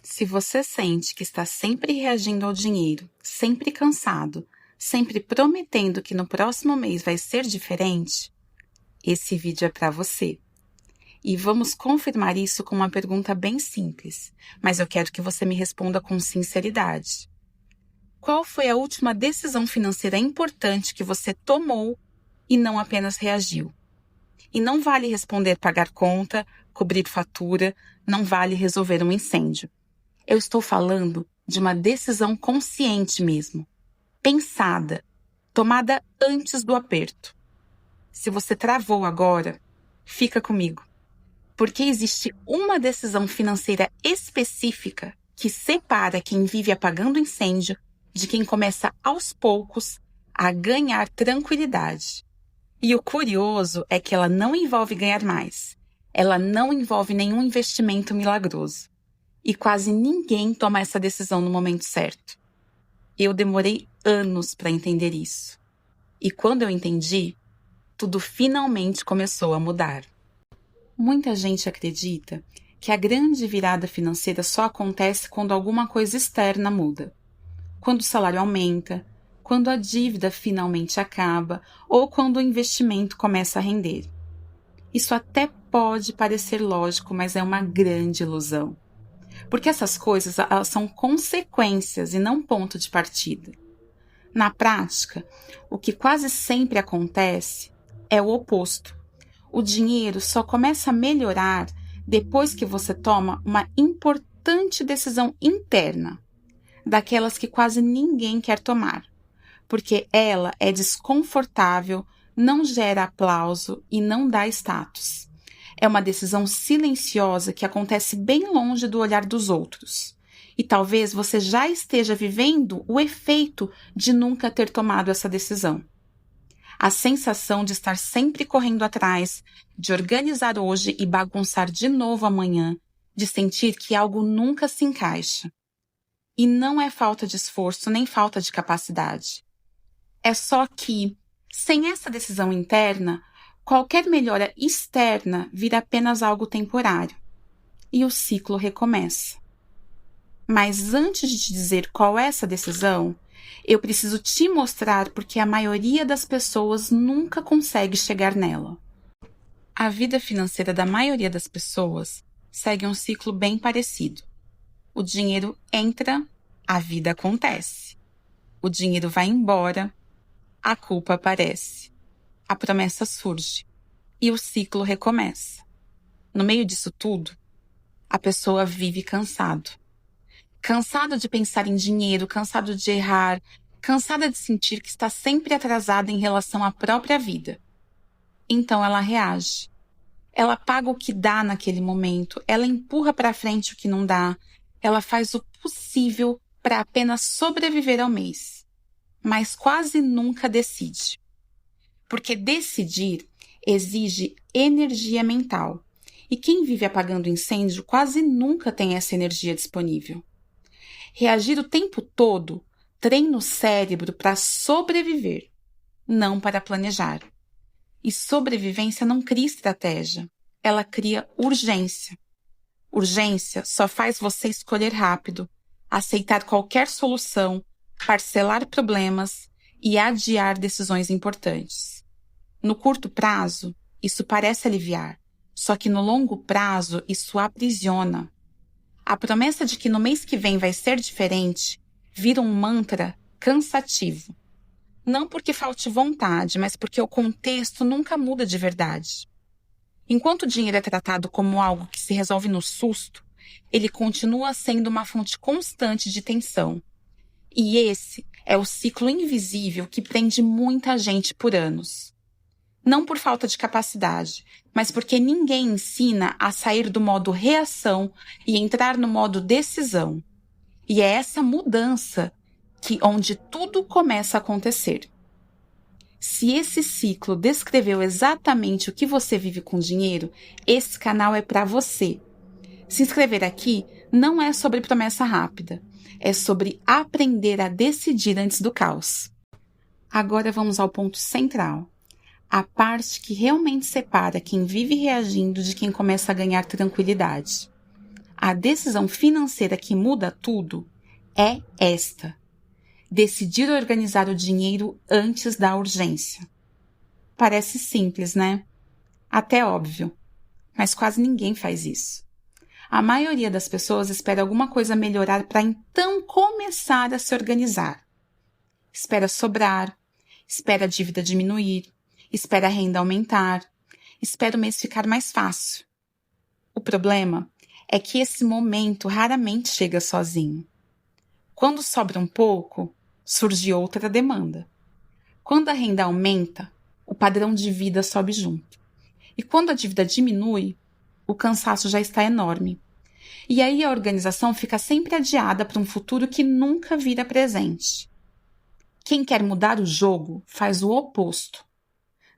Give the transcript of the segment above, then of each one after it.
Se você sente que está sempre reagindo ao dinheiro, sempre cansado, sempre prometendo que no próximo mês vai ser diferente, esse vídeo é para você. E vamos confirmar isso com uma pergunta bem simples, mas eu quero que você me responda com sinceridade. Qual foi a última decisão financeira importante que você tomou e não apenas reagiu? E não vale responder pagar conta, cobrir fatura, não vale resolver um incêndio. Eu estou falando de uma decisão consciente mesmo, pensada, tomada antes do aperto. Se você travou agora, fica comigo, porque existe uma decisão financeira específica que separa quem vive apagando incêndio de quem começa aos poucos a ganhar tranquilidade. E o curioso é que ela não envolve ganhar mais. Ela não envolve nenhum investimento milagroso. E quase ninguém toma essa decisão no momento certo. Eu demorei anos para entender isso. E quando eu entendi, tudo finalmente começou a mudar. Muita gente acredita que a grande virada financeira só acontece quando alguma coisa externa muda. Quando o salário aumenta, quando a dívida finalmente acaba ou quando o investimento começa a render. Isso até pode parecer lógico, mas é uma grande ilusão. Porque essas coisas elas são consequências e não ponto de partida. Na prática, o que quase sempre acontece é o oposto. O dinheiro só começa a melhorar depois que você toma uma importante decisão interna, daquelas que quase ninguém quer tomar, porque ela é desconfortável, não gera aplauso e não dá status. É uma decisão silenciosa que acontece bem longe do olhar dos outros. E talvez você já esteja vivendo o efeito de nunca ter tomado essa decisão. A sensação de estar sempre correndo atrás, de organizar hoje e bagunçar de novo amanhã, de sentir que algo nunca se encaixa. E não é falta de esforço nem falta de capacidade. É só que, sem essa decisão interna, qualquer melhora externa vira apenas algo temporário. E o ciclo recomeça. Mas antes de te dizer qual é essa decisão, eu preciso te mostrar porque a maioria das pessoas nunca consegue chegar nela. A vida financeira da maioria das pessoas segue um ciclo bem parecido. O dinheiro entra, a vida acontece. O dinheiro vai embora, a culpa aparece. A promessa surge e o ciclo recomeça. No meio disso tudo, a pessoa vive cansado. Cansado de pensar em dinheiro, cansado de errar, cansada de sentir que está sempre atrasada em relação à própria vida. Então ela reage. Ela paga o que dá naquele momento, ela empurra para frente o que não dá, ela faz o possível para apenas sobreviver ao mês, mas quase nunca decide. Porque decidir exige energia mental, e quem vive apagando incêndio quase nunca tem essa energia disponível. Reagir o tempo todo treina o cérebro para sobreviver, não para planejar. E sobrevivência não cria estratégia, ela cria urgência. Urgência só faz você escolher rápido, aceitar qualquer solução, parcelar problemas e adiar decisões importantes. No curto prazo, isso parece aliviar, só que no longo prazo isso aprisiona. A promessa de que no mês que vem vai ser diferente vira um mantra cansativo. Não porque falte vontade, mas porque o contexto nunca muda de verdade. Enquanto o dinheiro é tratado como algo que se resolve no susto, ele continua sendo uma fonte constante de tensão. E esse é o ciclo invisível que prende muita gente por anos. Não por falta de capacidade, mas porque ninguém ensina a sair do modo reação e entrar no modo decisão. E é essa mudança onde tudo começa a acontecer. Se esse ciclo descreveu exatamente o que você vive com dinheiro, esse canal é para você. Se inscrever aqui não é sobre promessa rápida, é sobre aprender a decidir antes do caos. Agora vamos ao ponto central. A parte que realmente separa quem vive reagindo de quem começa a ganhar tranquilidade. A decisão financeira que muda tudo é esta: decidir organizar o dinheiro antes da urgência. Parece simples, né? Até óbvio, mas quase ninguém faz isso. A maioria das pessoas espera alguma coisa melhorar para então começar a se organizar. Espera sobrar, espera a dívida diminuir, espera a renda aumentar, espera o mês ficar mais fácil. O problema é que esse momento raramente chega sozinho. Quando sobra um pouco, surge outra demanda. Quando a renda aumenta, o padrão de vida sobe junto. E quando a dívida diminui, o cansaço já está enorme. E aí a organização fica sempre adiada para um futuro que nunca vira presente. Quem quer mudar o jogo faz o oposto.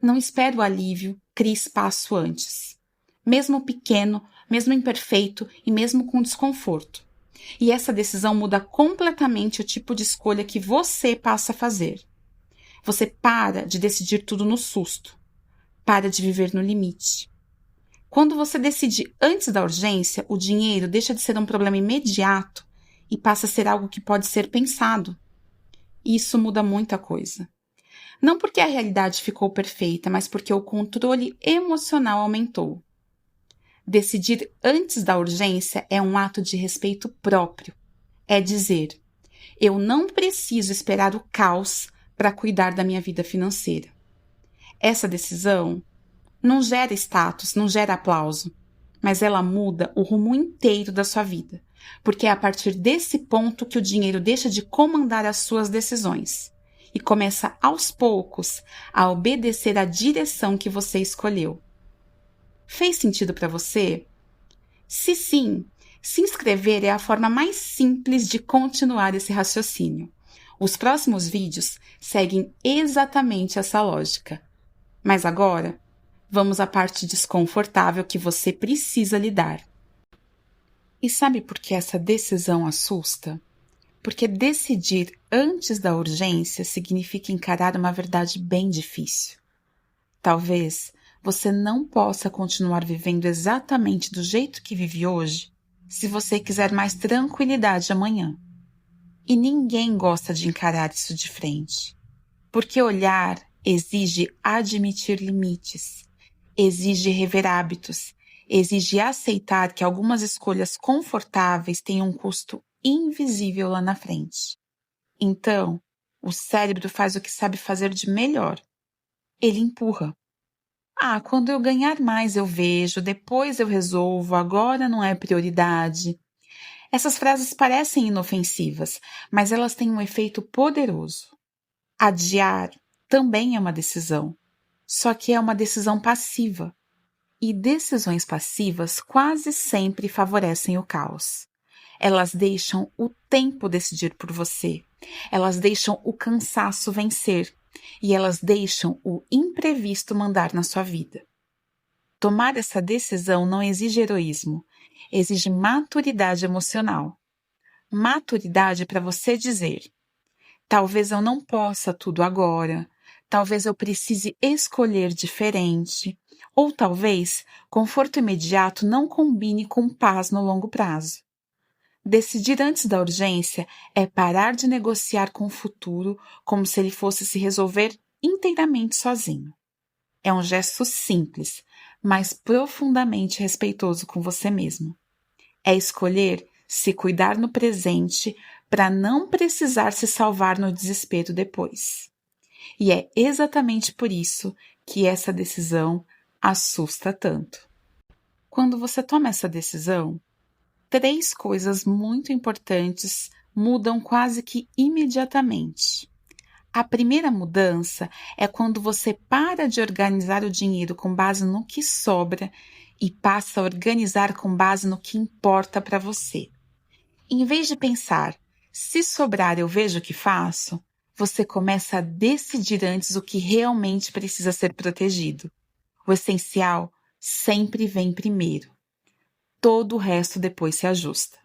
Não espera o alívio, cria espaço antes. Mesmo pequeno, mesmo imperfeito e mesmo com desconforto. E essa decisão muda completamente o tipo de escolha que você passa a fazer. Você para de decidir tudo no susto. Para de viver no limite. Quando você decide antes da urgência, o dinheiro deixa de ser um problema imediato e passa a ser algo que pode ser pensado. E isso muda muita coisa. Não porque a realidade ficou perfeita, mas porque o controle emocional aumentou. Decidir antes da urgência é um ato de respeito próprio. É dizer: eu não preciso esperar o caos para cuidar da minha vida financeira. Essa decisão não gera status, não gera aplauso, mas ela muda o rumo inteiro da sua vida, porque é a partir desse ponto que o dinheiro deixa de comandar as suas decisões e começa aos poucos a obedecer à direção que você escolheu. Fez sentido para você? Se sim, se inscrever é a forma mais simples de continuar esse raciocínio. Os próximos vídeos seguem exatamente essa lógica. Mas agora, vamos à parte desconfortável que você precisa lidar. E sabe por que essa decisão assusta? Porque decidir antes da urgência significa encarar uma verdade bem difícil. Talvez você não possa continuar vivendo exatamente do jeito que vive hoje se você quiser mais tranquilidade amanhã. E ninguém gosta de encarar isso de frente. Porque olhar exige admitir limites, exige rever hábitos, exige aceitar que algumas escolhas confortáveis têm um custo invisível lá na frente. Então, o cérebro faz o que sabe fazer de melhor. Ele empurra. Quando eu ganhar mais eu vejo, depois eu resolvo, agora não é prioridade. Essas frases parecem inofensivas, mas elas têm um efeito poderoso. Adiar também é uma decisão, só que é uma decisão passiva. E decisões passivas quase sempre favorecem o caos. Elas deixam o tempo decidir por você. Elas deixam o cansaço vencer. E elas deixam o imprevisto mandar na sua vida. Tomar essa decisão não exige heroísmo, exige maturidade emocional. Maturidade para você dizer: talvez eu não possa tudo agora, talvez eu precise escolher diferente, ou talvez conforto imediato não combine com paz no longo prazo. Decidir antes da urgência é parar de negociar com o futuro como se ele fosse se resolver inteiramente sozinho. É um gesto simples, mas profundamente respeitoso com você mesmo. É escolher se cuidar no presente para não precisar se salvar no desespero depois. E é exatamente por isso que essa decisão assusta tanto. Quando você toma essa decisão, 3 coisas muito importantes mudam quase que imediatamente. A primeira mudança é quando você para de organizar o dinheiro com base no que sobra e passa a organizar com base no que importa para você. Em vez de pensar, se sobrar eu vejo o que faço, você começa a decidir antes o que realmente precisa ser protegido. O essencial sempre vem primeiro. Todo o resto depois se ajusta.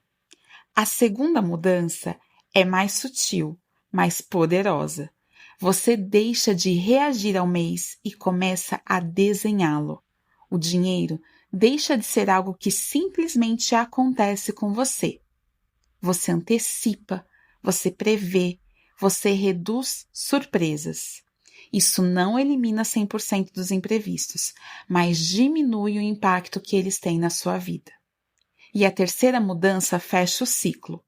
A segunda mudança é mais sutil, mais poderosa. Você deixa de reagir ao mês e começa a desenhá-lo. O dinheiro deixa de ser algo que simplesmente acontece com você. Você antecipa, você prevê, você reduz surpresas. Isso não elimina 100% dos imprevistos, mas diminui o impacto que eles têm na sua vida. E a terceira mudança fecha o ciclo.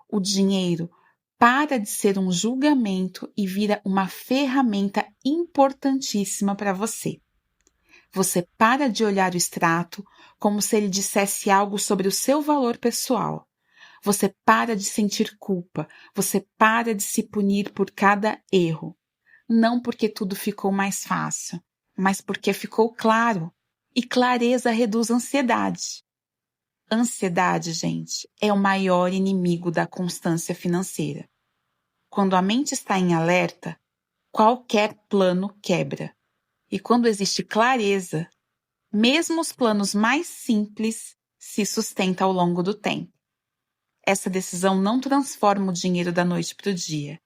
O dinheiro para de ser um julgamento e vira uma ferramenta importantíssima para você. Você para de olhar o extrato como se ele dissesse algo sobre o seu valor pessoal. Você para de sentir culpa, você para de se punir por cada erro. Não porque tudo ficou mais fácil, mas porque ficou claro. E clareza reduz a ansiedade. Ansiedade, gente, é o maior inimigo da constância financeira. Quando a mente está em alerta, qualquer plano quebra. E quando existe clareza, mesmo os planos mais simples se sustentam ao longo do tempo. Essa decisão não transforma o dinheiro da noite para o dia,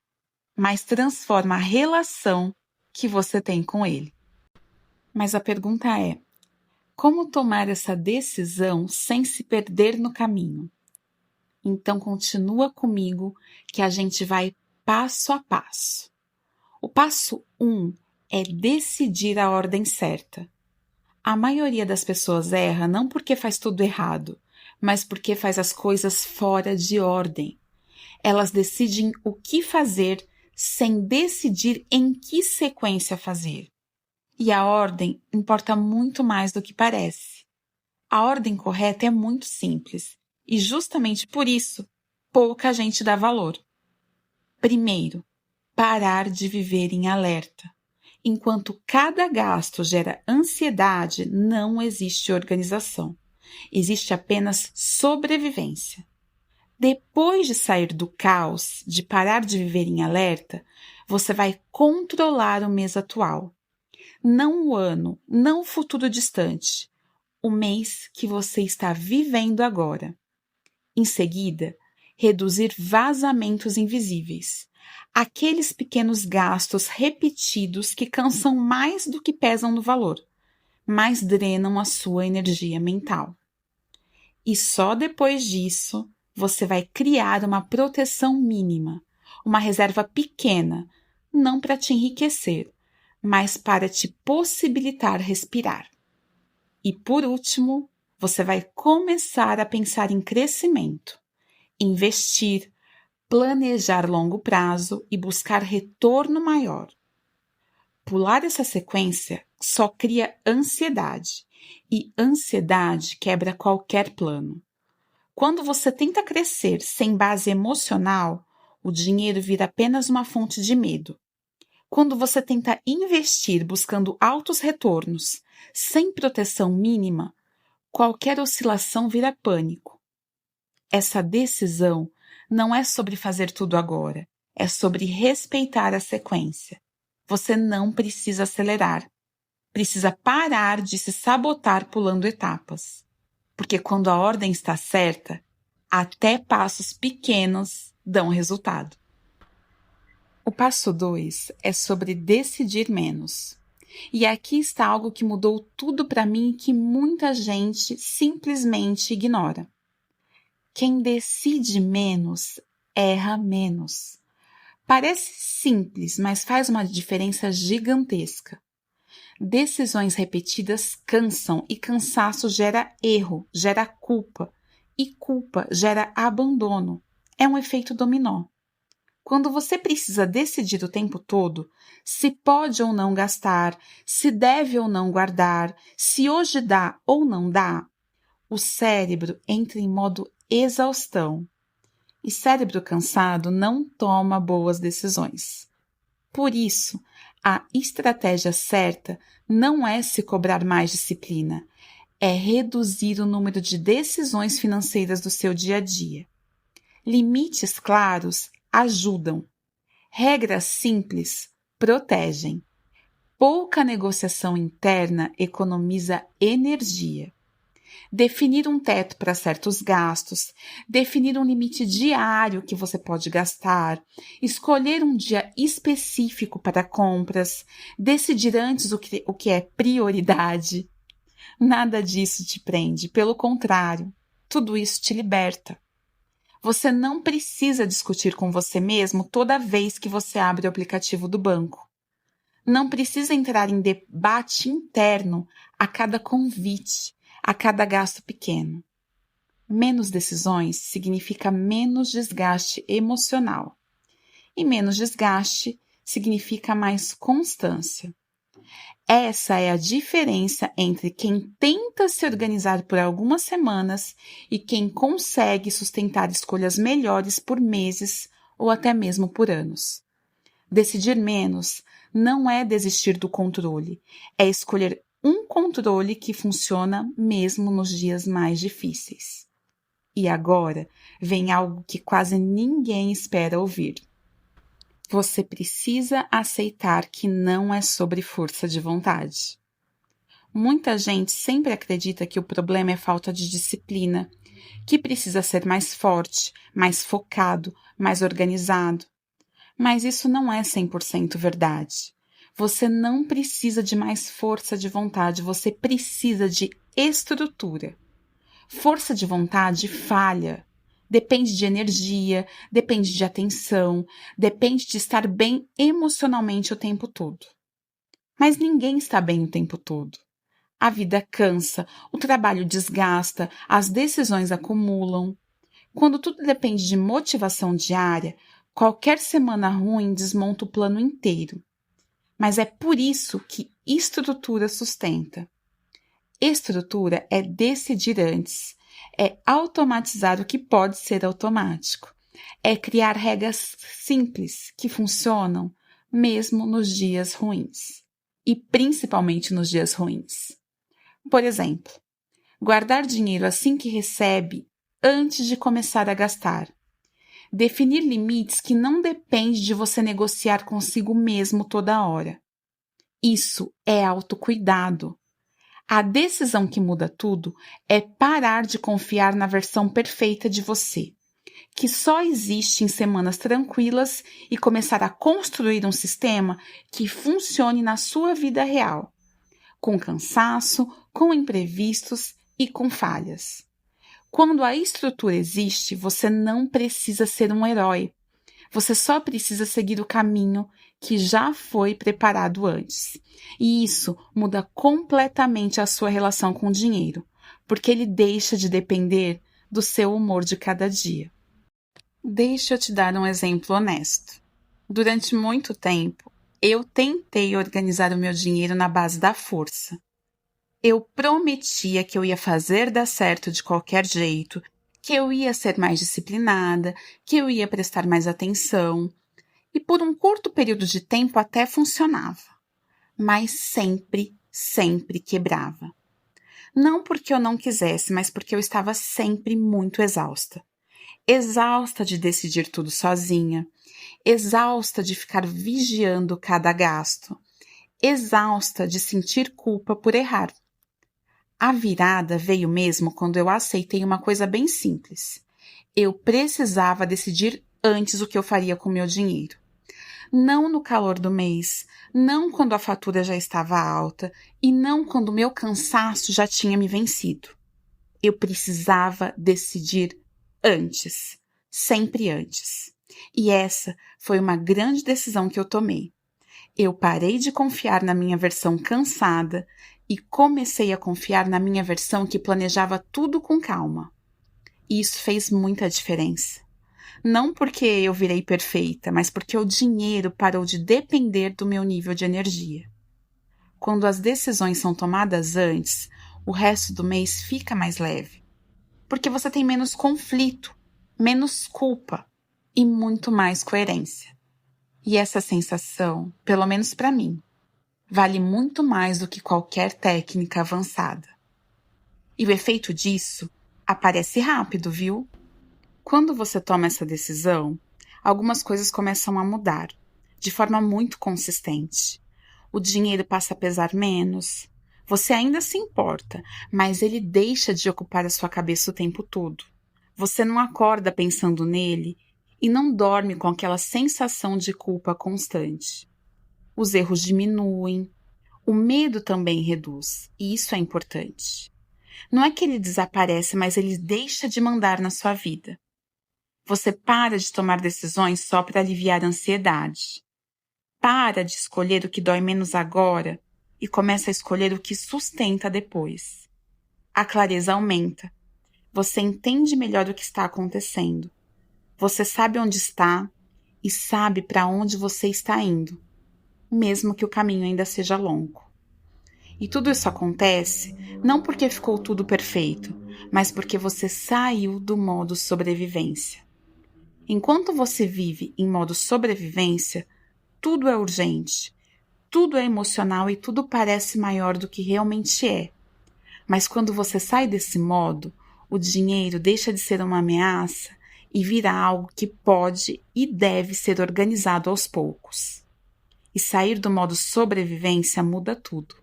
mas transforma a relação que você tem com ele. Mas a pergunta é: como tomar essa decisão sem se perder no caminho? Então continua comigo que a gente vai passo a passo. O passo 1 é decidir a ordem certa. A maioria das pessoas erra não porque faz tudo errado, mas porque faz as coisas fora de ordem. Elas decidem o que fazer sem decidir em que sequência fazer. E a ordem importa muito mais do que parece. A ordem correta é muito simples e justamente por isso pouca gente dá valor. Primeiro, parar de viver em alerta. Enquanto cada gasto gera ansiedade, não existe organização. Existe apenas sobrevivência. Depois de sair do caos, de parar de viver em alerta, você vai controlar o mês atual. Não o ano, não o futuro distante. O mês que você está vivendo agora. Em seguida, reduzir vazamentos invisíveis. Aqueles pequenos gastos repetidos que cansam mais do que pesam no valor, mas drenam a sua energia mental. E só depois disso, você vai criar uma proteção mínima, uma reserva pequena, não para te enriquecer, mas para te possibilitar respirar. E por último, você vai começar a pensar em crescimento, investir, planejar longo prazo e buscar retorno maior. Pular essa sequência só cria ansiedade, e ansiedade quebra qualquer plano. Quando você tenta crescer sem base emocional, o dinheiro vira apenas uma fonte de medo. Quando você tenta investir buscando altos retornos, sem proteção mínima, qualquer oscilação vira pânico. Essa decisão não é sobre fazer tudo agora, é sobre respeitar a sequência. Você não precisa acelerar, precisa parar de se sabotar pulando etapas. Porque quando a ordem está certa, até passos pequenos dão resultado. O passo 2 é sobre decidir menos. E aqui está algo que mudou tudo para mim e que muita gente simplesmente ignora. Quem decide menos, erra menos. Parece simples, mas faz uma diferença gigantesca. Decisões repetidas cansam e cansaço gera erro, gera culpa. E culpa gera abandono. É um efeito dominó. Quando você precisa decidir o tempo todo se pode ou não gastar, se deve ou não guardar, se hoje dá ou não dá, o cérebro entra em modo exaustão. E cérebro cansado não toma boas decisões. Por isso, a estratégia certa não é se cobrar mais disciplina, é reduzir o número de decisões financeiras do seu dia a dia. Limites claros ajudam. Regras simples protegem. Pouca negociação interna economiza energia. Definir um teto para certos gastos, definir um limite diário que você pode gastar, escolher um dia específico para compras, decidir antes o que é prioridade. Nada disso te prende, pelo contrário, tudo isso te liberta. Você não precisa discutir com você mesmo toda vez que você abre o aplicativo do banco. Não precisa entrar em debate interno a cada convite, a cada gasto pequeno. Menos decisões significa menos desgaste emocional. E menos desgaste significa mais constância. Essa é a diferença entre quem tenta se organizar por algumas semanas e quem consegue sustentar escolhas melhores por meses ou até mesmo por anos. Decidir menos não é desistir do controle, é escolher um controle que funciona mesmo nos dias mais difíceis. E agora vem algo que quase ninguém espera ouvir. Você precisa aceitar que não é sobre força de vontade. Muita gente sempre acredita que o problema é falta de disciplina, que precisa ser mais forte, mais focado, mais organizado. Mas isso não é 100% verdade. Você não precisa de mais força de vontade, você precisa de estrutura. Força de vontade falha. Depende de energia, depende de atenção, depende de estar bem emocionalmente o tempo todo. Mas ninguém está bem o tempo todo. A vida cansa, o trabalho desgasta, as decisões acumulam. Quando tudo depende de motivação diária, qualquer semana ruim desmonta o plano inteiro. Mas é por isso que estrutura sustenta. Estrutura é decidir antes, é automatizar o que pode ser automático, é criar regras simples que funcionam mesmo nos dias ruins, e principalmente nos dias ruins. Por exemplo, guardar dinheiro assim que recebe antes de começar a gastar. Definir limites que não depende de você negociar consigo mesmo toda hora. Isso é autocuidado. A decisão que muda tudo é parar de confiar na versão perfeita de você, que só existe em semanas tranquilas, e começar a construir um sistema que funcione na sua vida real, com cansaço, com imprevistos e com falhas. Quando a estrutura existe, você não precisa ser um herói. Você só precisa seguir o caminho que já foi preparado antes. E isso muda completamente a sua relação com o dinheiro, porque ele deixa de depender do seu humor de cada dia. Deixa eu te dar um exemplo honesto. Durante muito tempo, eu tentei organizar o meu dinheiro na base da força. Eu prometia que eu ia fazer dar certo de qualquer jeito, que eu ia ser mais disciplinada, que eu ia prestar mais atenção. E por um curto período de tempo até funcionava. Mas sempre quebrava. Não porque eu não quisesse, mas porque eu estava sempre muito exausta. Exausta de decidir tudo sozinha. Exausta de ficar vigiando cada gasto. Exausta de sentir culpa por errar. A virada veio mesmo quando eu aceitei uma coisa bem simples. Eu precisava decidir antes o que eu faria com o meu dinheiro. Não no calor do mês, não quando a fatura já estava alta e não quando o meu cansaço já tinha me vencido. Eu precisava decidir antes, sempre antes. E essa foi uma grande decisão que eu tomei. Eu parei de confiar na minha versão cansada e comecei a confiar na minha versão que planejava tudo com calma. E isso fez muita diferença. Não porque eu virei perfeita, mas porque o dinheiro parou de depender do meu nível de energia. Quando as decisões são tomadas antes, o resto do mês fica mais leve. Porque você tem menos conflito, menos culpa e muito mais coerência. E essa sensação, pelo menos para mim, vale muito mais do que qualquer técnica avançada. E o efeito disso aparece rápido, viu? Quando você toma essa decisão, algumas coisas começam a mudar, de forma muito consistente. O dinheiro passa a pesar menos. Você ainda se importa, mas ele deixa de ocupar a sua cabeça o tempo todo. Você não acorda pensando nele e não dorme com aquela sensação de culpa constante. Os erros diminuem, O medo também reduz, e isso é importante. Não é que ele desaparece, mas ele deixa de mandar na sua vida. Você para de tomar decisões só para aliviar a ansiedade. Para de escolher o que dói menos agora e começa a escolher o que sustenta depois. A clareza aumenta. Você entende melhor o que está acontecendo. Você sabe onde está e sabe para onde você está indo, mesmo que o caminho ainda seja longo. E tudo isso acontece não porque ficou tudo perfeito, mas porque você saiu do modo sobrevivência. Enquanto você vive em modo sobrevivência, tudo é urgente, tudo é emocional e tudo parece maior do que realmente é. Mas quando você sai desse modo, o dinheiro deixa de ser uma ameaça e vira algo que pode e deve ser organizado aos poucos. E sair do modo sobrevivência muda tudo.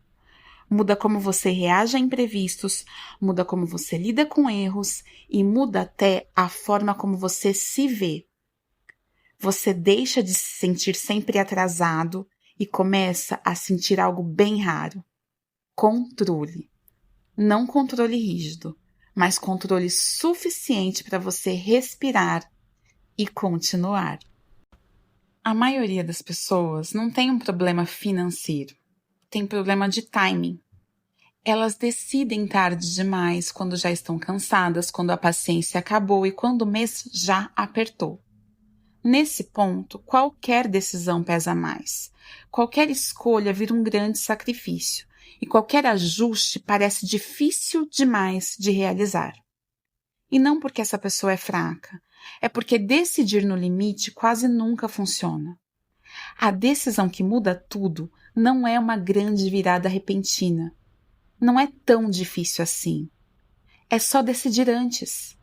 Muda como você reage a imprevistos, muda como você lida com erros e muda até a forma como você se vê. Você deixa de se sentir sempre atrasado e começa a sentir algo bem raro. Controle. Não controle rígido, mas controle suficiente para você respirar e continuar. A maioria das pessoas não tem um problema financeiro, tem problema de timing. Elas decidem tarde demais quando já estão cansadas, quando a paciência acabou e quando o mês já apertou. Nesse ponto, qualquer decisão pesa mais. Qualquer escolha vira um grande sacrifício e qualquer ajuste parece difícil demais de realizar. E não porque essa pessoa é fraca, é porque decidir no limite quase nunca funciona. A decisão que muda tudo não é uma grande virada repentina. Não é tão difícil assim. É só decidir antes.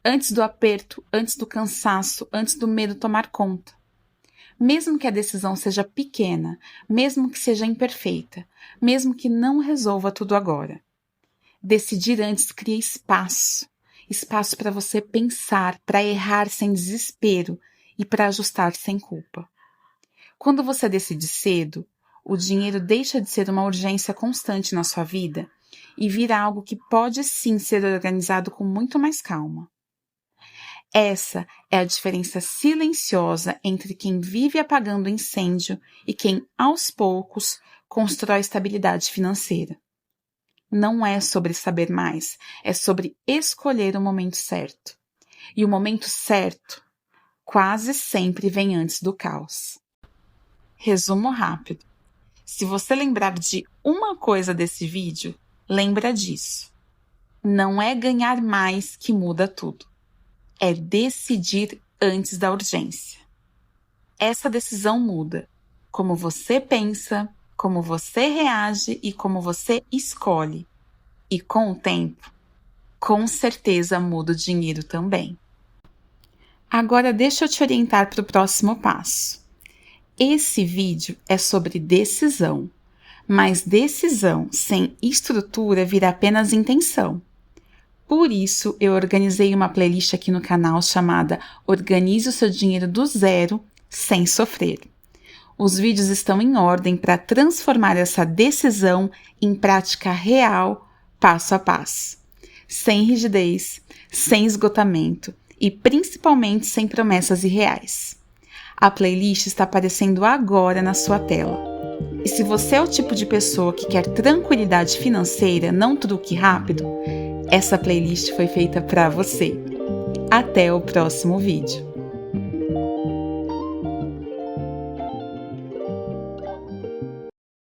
Antes do aperto, antes do cansaço, antes do medo tomar conta. Mesmo que a decisão seja pequena, mesmo que seja imperfeita, mesmo que não resolva tudo agora. Decidir antes cria espaço. Espaço para você pensar, para errar sem desespero e para ajustar sem culpa. Quando você decide cedo, o dinheiro deixa de ser uma urgência constante na sua vida e vira algo que pode sim ser organizado com muito mais calma. Essa é a diferença silenciosa entre quem vive apagando incêndio e quem, aos poucos, constrói estabilidade financeira. Não é sobre saber mais, é sobre escolher o momento certo. E o momento certo quase sempre vem antes do caos. Resumo rápido. Se você lembrar de uma coisa desse vídeo, lembra disso. Não é ganhar mais que muda tudo. É decidir antes da urgência. Essa decisão muda como você pensa, como você reage e como você escolhe. E com o tempo, com certeza muda o dinheiro também. Agora deixa eu te orientar para o próximo passo. Esse vídeo é sobre decisão, mas decisão sem estrutura vira apenas intenção. Por isso, eu organizei uma playlist aqui no canal chamada Organize o seu dinheiro do zero, sem sofrer. Os vídeos estão em ordem para transformar essa decisão em prática real, passo a passo. Sem rigidez, sem esgotamento e principalmente sem promessas irreais. A playlist está aparecendo agora na sua tela. E se você é o tipo de pessoa que quer tranquilidade financeira, não truque rápido, essa playlist foi feita para você. Até o próximo vídeo.